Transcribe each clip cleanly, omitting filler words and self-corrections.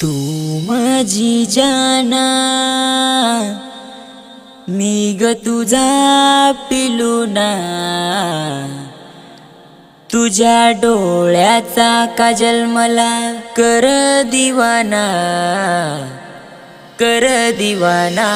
तू माझी जाना, मी ग तुझा पिलूना, तुझ्या डोळ्याचा काजल मला कर दिवाना, कर दिवाना।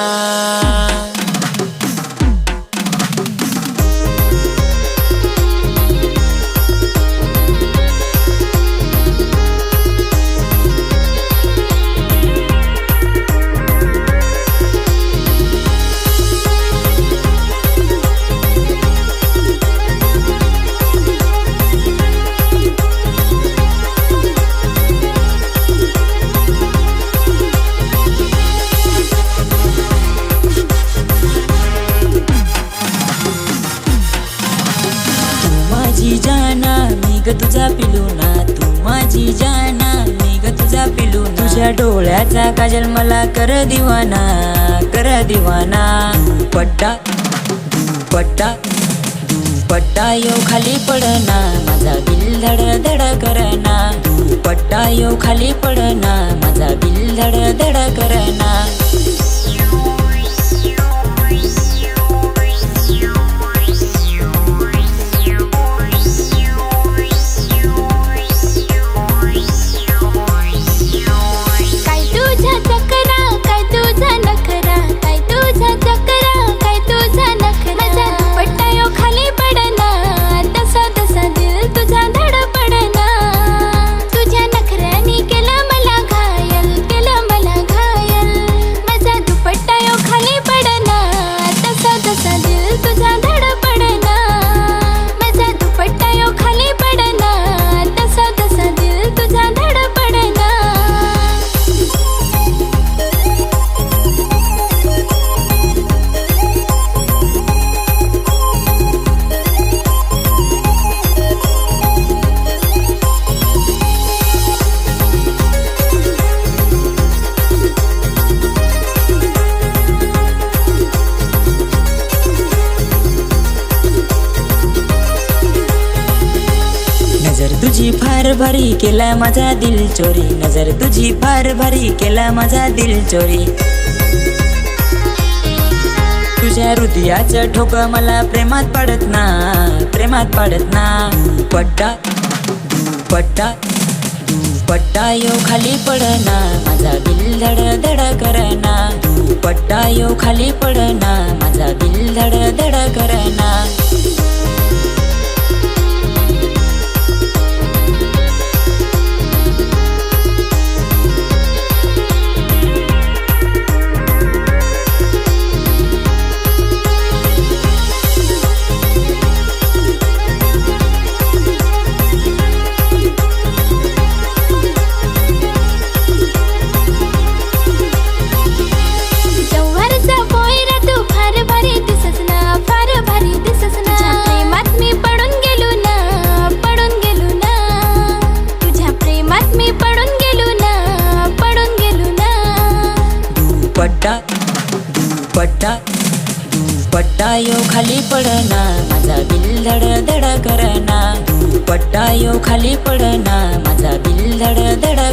जाना मी ग तुझा पिलूना, तू माझी जाना मी ग तुझा पिलूना, तुझ्या डोळ्याचा काजल मला कर दिवाना, कर दिवाना। पट्टा पट्टा पट्टा यो खाली पडना, माझा दिल धड धड करना, पट्टा यो खाली पडना, माझा दिल धड धड करना। तुझी फार भारी केला माझा दिल चोरी, नजर तुझी फार भारी केला माझा दिल चोरी, तुझ्या हृदयाचं ठोक मला प्रेमात पडत ना, प्रेमात पडत ना। पट्टा पट्टा पट्टा यो खाली पडना, माझा दिल धड धड करना, पट्टा यो खाली पडना, माझा दिल धड धड करना। पट्टा पट्टा पट्टा यो खाली पडना, माझा दिल धड धड करना, पट्टा यो खाली पडना, माझा दिल धड धड